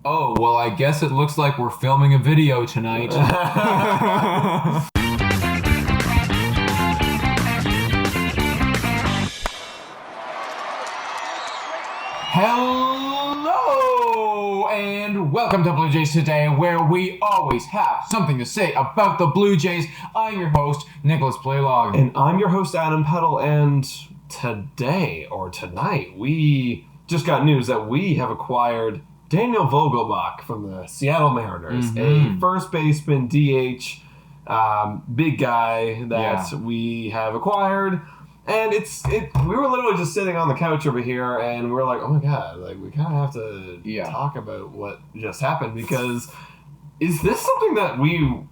Oh, well, I guess it looks like we're filming a video tonight. Hello, and welcome to Blue Jays Today, where we always have something to say about the Blue Jays. I'm your host, Nicholas Playlog. And I'm your host, Adam Peddle, and tonight, we just got news that we have acquired Daniel Vogelbach from the Seattle Mariners, a first baseman, DH, big guy that we have acquired. And we were literally just sitting on the couch over here, and we were like, oh my god, like we kind of have to talk about what just happened, because is this something that we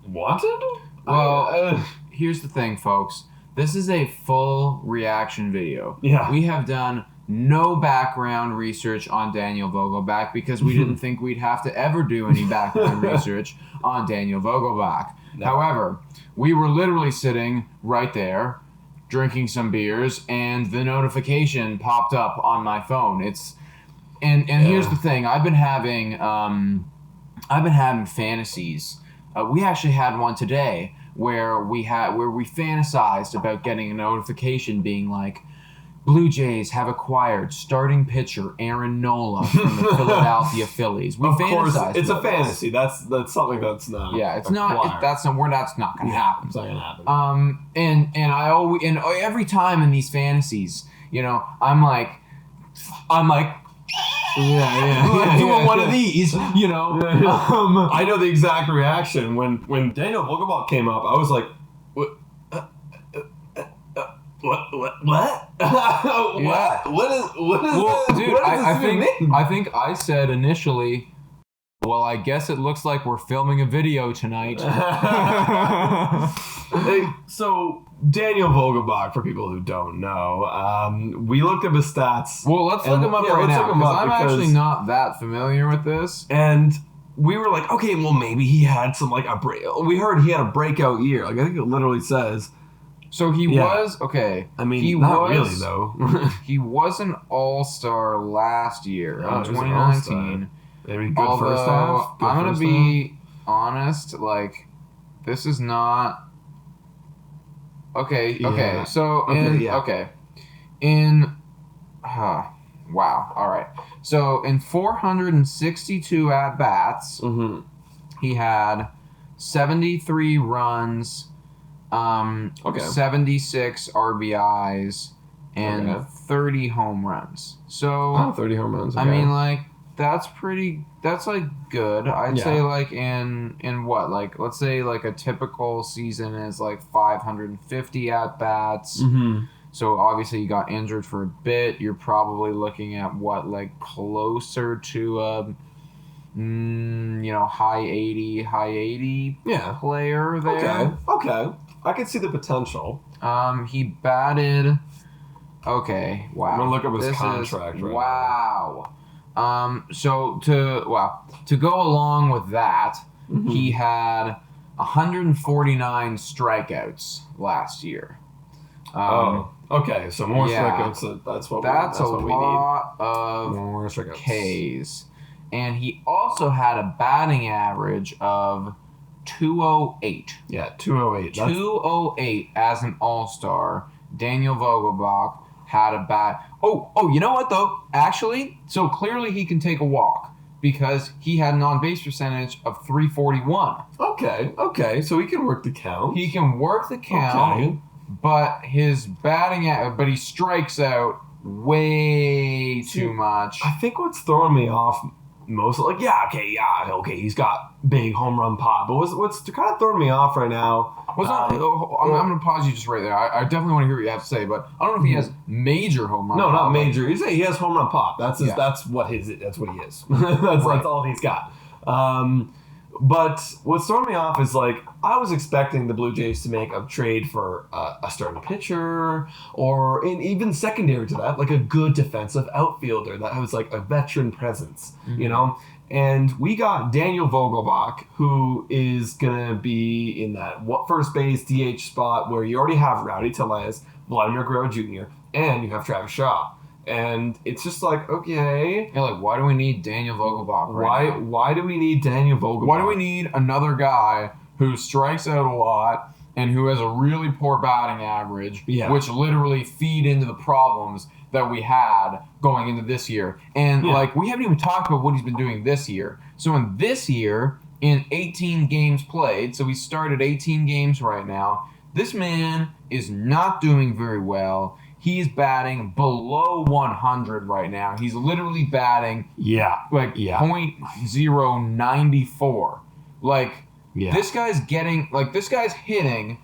wanted? Well, here's the thing, folks. This is a full reaction video. Yeah. We have done no background research on Daniel Vogelbach because we didn't think we'd have to ever do any background research on Daniel Vogelbach. No. However, we were literally sitting right there, drinking some beers, and the notification popped up on my phone. Here's the thing. I've been having fantasies. We actually had one today where we fantasized about getting a notification being like, Blue Jays have acquired starting pitcher Aaron Nola from the Philadelphia Phillies. Of course, it's a fantasy. That's something that's not. Yeah, it's not. That's not going to happen. It's not going to happen. And every time in these fantasies, I'm like, doing one of these, I know the exact reaction when Daniel Vogelbach came up. I was like, what? What? What is well, this? Dude, I think I said initially, well, I guess it looks like we're filming a video tonight. So, Daniel Vogelbach, for people who don't know, we looked up his stats. Well, let's look him up right now, because I'm actually not that familiar with this. And we were like, okay, well, maybe he had some, we heard he had a breakout year. I think it literally says. So he was, okay. I mean, not really, though. He was an all-star last year, in 2019. Maybe good first half. I'm going to be honest, this is not... Okay, so wow, all right. So in 462 at-bats, he had 73 runs... 76 RBIs and 30 home runs. So 30 home runs. Okay. I mean, that's good. I'd say in what, let's say a typical season is 550 at bats. So obviously you got injured for a bit. You're probably looking at what, closer to high 80 player there. Okay. I can see the potential. He batted. Okay, wow. I'm gonna look up his contract right now. So to go along with that, he had 149 strikeouts last year. Okay. So more strikeouts. That's what we need. Of more strikeouts. Ks, and he also had a batting average of 208. Yeah, 208. 208 as an all-star. Daniel Vogelbach had a bat. Oh, you know what, though? Actually, so clearly he can take a walk because he had an on-base percentage of 341. Okay. So he can work the count. Okay. But his but he strikes out way too much. I think what's throwing me off most, he's got big home run pop. But what's kind of throwing me off right now? I'm going to pause you just right there. I definitely want to hear what you have to say, but I don't know if he has major home run pop. No, not major. You say he has home run pop. That's what he is. That's all he's got. But what's throwing me off is I was expecting the Blue Jays to make a trade for a starting pitcher, or even secondary to that, a good defensive outfielder that has a veteran presence, And we got Daniel Vogelbach, who is gonna be in that first base DH spot where you already have Rowdy Tellez, Vladimir Guerrero Jr., and you have Travis Shaw. And it's just like, okay. Yeah, like, why do we need Daniel Vogelbach right now? Why do we need Daniel Vogelbach? Why do we need another guy who strikes out a lot and who has a really poor batting average, which literally feed into the problems that we had going into this year? And, like, we haven't even talked about what he's been doing this year. So in this year, in 18 games played, so we started 18 games right now, this man is not doing very well. He's batting below 100 right now. He's literally batting .094. Like, this guy's hitting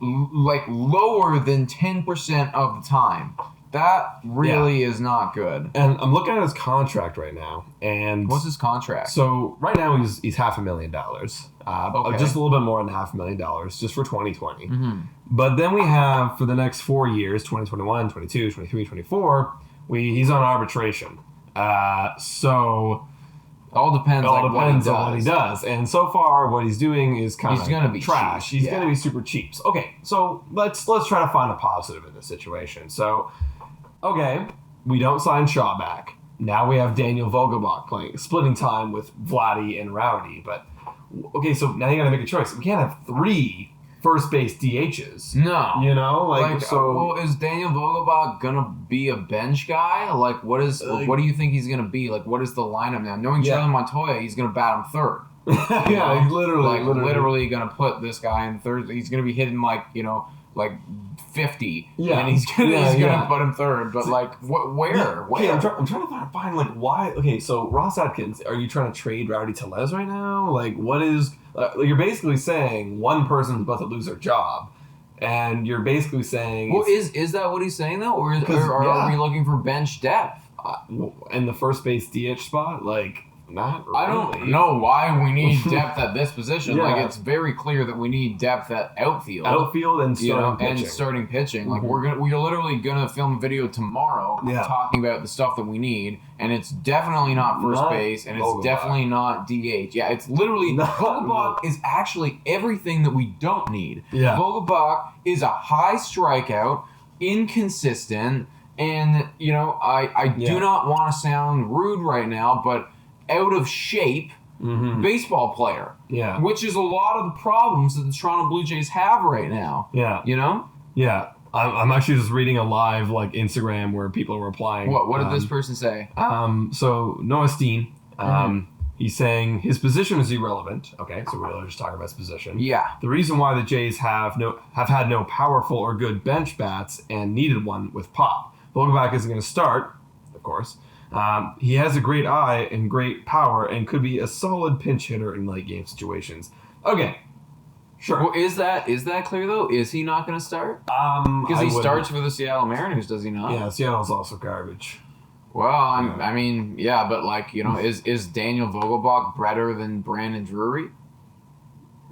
like lower than 10% of the time. That really is not good. And I'm looking at his contract right now. And what's his contract? So right now he's $500,000. Just a little bit more than $500,000 just for 2020. Mm-hmm. But then we have for the next 4 years, 2021, 22, 23, 24, he's on arbitration. So all depends on what he does. And so far, what he's doing is kind of gonna be trash. Cheap. He's going to be super cheap. So, okay, so let's try to find a positive in this situation. So, okay, we don't sign Shaw back. Now we have Daniel Vogelbach splitting time with Vladdy and Rowdy. But okay, so now you got to make a choice. We can't have 3 first base DHs. No. You know? Well, is Daniel Vogelbach going to be a bench guy? Like, what do you think he's going to be? Like, what is the lineup now? Knowing Charlie Montoya, he's going to bat him third. He's literally going to put this guy in third. He's going to be hitting, like 50. Yeah. And he's going to put him third. But, like, where? Okay, I'm trying to find, like, why. Okay, so Ross Atkins, are you trying to trade Rowdy Tellez right now? Like, what is. You're basically saying one person's about to lose their job. And you're basically saying. Well, is that what he's saying, though? Or are we looking for bench depth? In the first base DH spot? Like. Not really. I don't know why we need depth at this position. Like, it's very clear that we need depth at outfield. And starting pitching. Like, we're literally gonna film a video tomorrow talking about the stuff that we need, and it's definitely not first base, and it's definitely not DH. Yeah, it's literally Vogelbach is actually everything that we don't need. Yeah. Vogelbach is a high strikeout, inconsistent, and I do not want to sound rude right now, but out of shape baseball player. Yeah. Which is a lot of the problems that the Toronto Blue Jays have right now. Yeah. You know? Yeah. I'm actually just reading a live Instagram where people are replying. What did this person say? So Noah Steen, he's saying his position is irrelevant. Okay, so we're just talking about his position. Yeah. The reason why the Jays have had no powerful or good bench bats and needed one with pop. Vogelbach isn't going to start, of course. He has a great eye and great power and could be a solid pinch hitter in late game situations. Okay, sure. Well, is that clear though? Is he not going to start? Because he starts for the Seattle Mariners, does he not? Yeah, Seattle's also garbage. Well, I mean, yeah, but is Daniel Vogelbach better than Brandon Drury?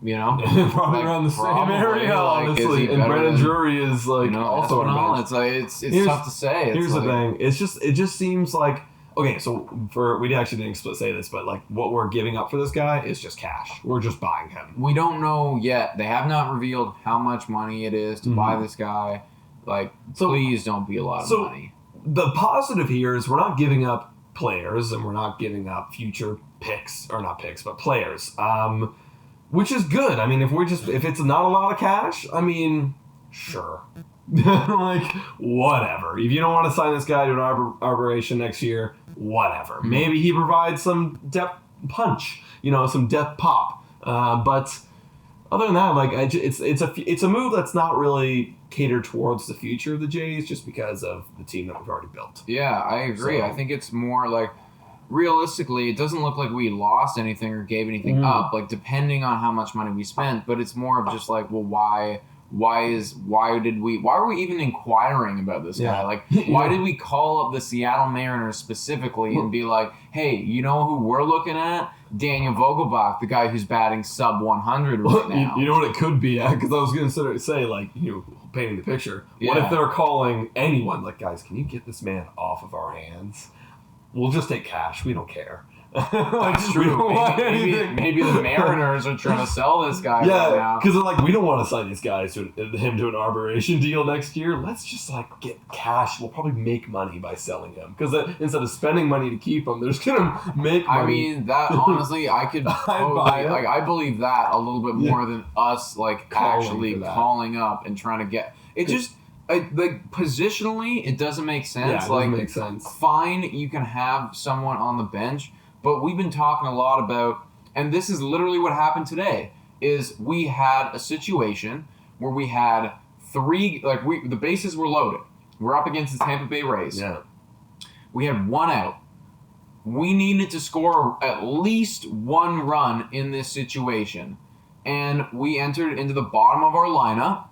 Probably around the same area, honestly. And Brandon Drury is also on bench. It's tough to say. Here's the thing. It just seems like okay. So we actually didn't say this, but what we're giving up for this guy is just cash. We're just buying him. We don't know yet. They have not revealed how much money it is to buy this guy. Please don't be a lot of money. The positive here is we're not giving up players, and we're not giving up future picks, or not picks, but players. Which is good. I mean, if it's not a lot of cash, I mean, sure. Whatever. If you don't want to sign this guy to an arbitration next year, whatever. Mm-hmm. Maybe he provides some depth punch, some depth pop. But other than that, it's a move that's not really catered towards the future of the Jays, just because of the team that we've already built. Yeah, I agree. So, I think it's more like. Realistically, it doesn't look like we lost anything or gave anything up, depending on how much money we spent, but it's more of just why were we even inquiring about this guy? Why did we call up the Seattle Mariners specifically and be like, hey, you know who we're looking at? Daniel Vogelbach, the guy who's batting sub 100 right now. You know what it could be, because I was going to say, painting the picture. What if they're calling anyone, guys, can you get this man off of our hands? We'll just take cash. We don't care. That's true. Maybe the Mariners are trying to sell this guy right now. Because they're like, we don't want to sign these guys to him to an arbitration deal next year. Let's just like get cash. We'll probably make money by selling him. Because instead of spending money to keep him, they're just gonna make money. I mean, that honestly, I could totally, like, I believe that a little bit more than us like actually calling up and trying to get it. Just like positionally, it doesn't make sense. Yeah, it doesn't make sense. Fine, you can have someone on the bench. But we've been talking a lot about, and this is literally what happened today, is we had a situation where we had the bases were loaded. We're up against the Tampa Bay Rays. Yeah. We had one out. We needed to score at least one run in this situation. And we entered into the bottom of our lineup.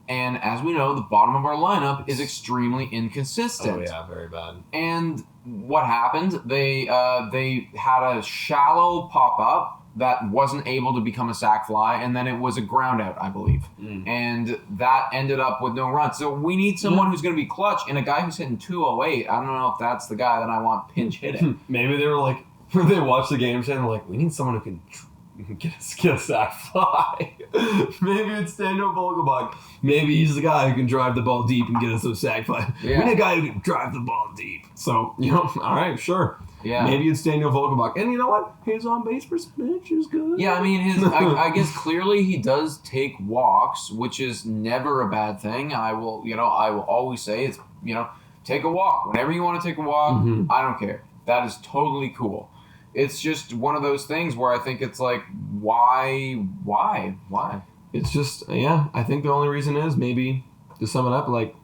And as we know, the bottom of our lineup is extremely inconsistent. Oh, yeah, very bad. And what happened? They had a shallow pop-up that wasn't able to become a sac fly, and then it was a ground out, I believe. And that ended up with no run. So we need someone who's going to be clutch, and a guy who's hitting 208, I don't know if that's the guy that I want pinch hitting. Maybe they were like, they watched the game and like, we need someone who can get a sac fly. Maybe it's Daniel Vogelbach. Maybe he's the guy who can drive the ball deep and get us those sac flies. Yeah. We need a guy who can drive the ball deep. So, all right, sure. Yeah. Maybe it's Daniel Vogelbach. And you know what? His on-base percentage is good. Yeah, I mean, I guess clearly he does take walks, which is never a bad thing. I will always say it's, take a walk. Whenever you want to take a walk, I don't care. That is totally cool. It's just one of those things where I think it's like, why? It's just, I think the only reason is maybe, to sum it up, like,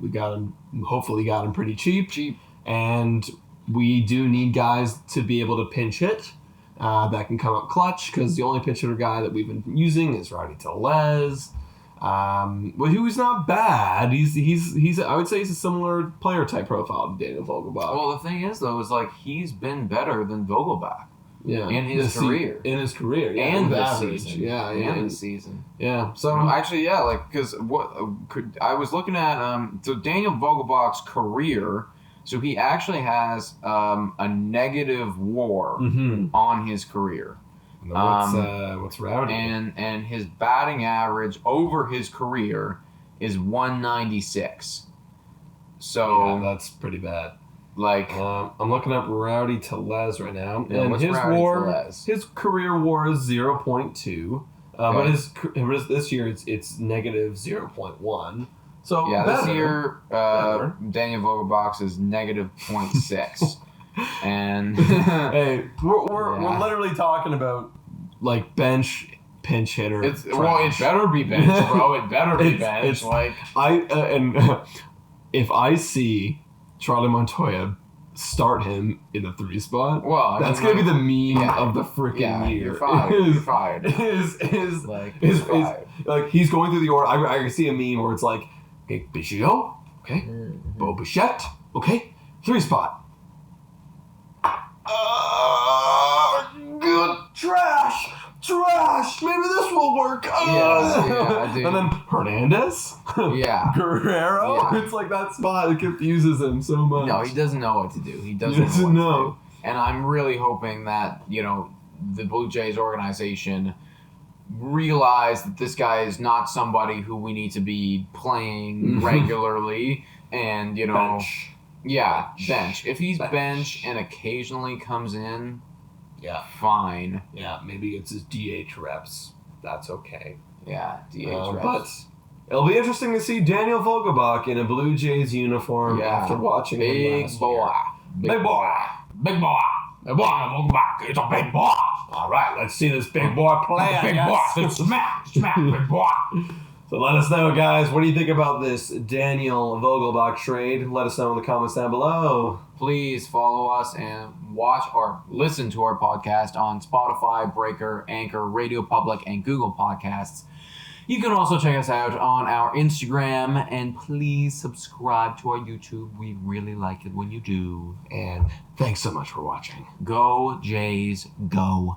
hopefully got him pretty cheap. And we do need guys to be able to pinch hit that can come up clutch, because the only pinch hitter guy that we've been using is Rowdy Tellez. Who's not bad. He's I would say he's a similar player type profile to Daniel Vogelbach. Well, the thing is, though, is like he's been better than Vogelbach. Yeah, in his career. In his career, yeah. And this average. season. Yeah, and this season. Yeah. So, actually, yeah, like, because I was looking at, so Daniel Vogelbach's career, so he actually has a negative WAR on his career. What's Rowdy? And his batting average over his career is 196. So yeah, that's pretty bad. Like, I'm looking up Rowdy Tellez right now, and his his career WAR is 0.2, but this year it's negative 0.1. So yeah, better. This year Daniel Vogelbach is negative 0.6, and hey, we're literally talking about like bench pinch hitter. It better be bench, bro. It better be bench. If I see Charlie Montoya start him in the 3 spot, that's gonna be the meme of the freaking year. You're fired. You're fired. Like he's going through the order. I see a meme where it's like, okay, Biggio, okay, Bo Bichette, okay, 3 spot. Good trash. Maybe this will work. Dude. And then Hernandez. Yeah. Guerrero. Yeah. It's like that spot that confuses him so much. No, he doesn't know what to do. He doesn't know. And I'm really hoping that, the Blue Jays organization realize that this guy is not somebody who we need to be playing regularly. And, bench. Yeah, bench. If he's bench and occasionally comes in, fine. Yeah, maybe it's his DH reps. That's okay. Yeah, DH reps. But it'll be interesting to see Daniel Vogelbach in a Blue Jays uniform after watching him last year. Big boy. Vogelbach. It's a big boy. All right, let's see this big boy play. Big boy. Smack, big boy. So let us know, guys. What do you think about this Daniel Vogelbach trade? Let us know in the comments down below. Please follow us and watch or listen to our podcast on Spotify, Breaker, Anchor, Radio Public, and Google Podcasts. You can also check us out on our Instagram, and please subscribe to our YouTube. We really like it when you do. And thanks so much for watching. Go Jays, go.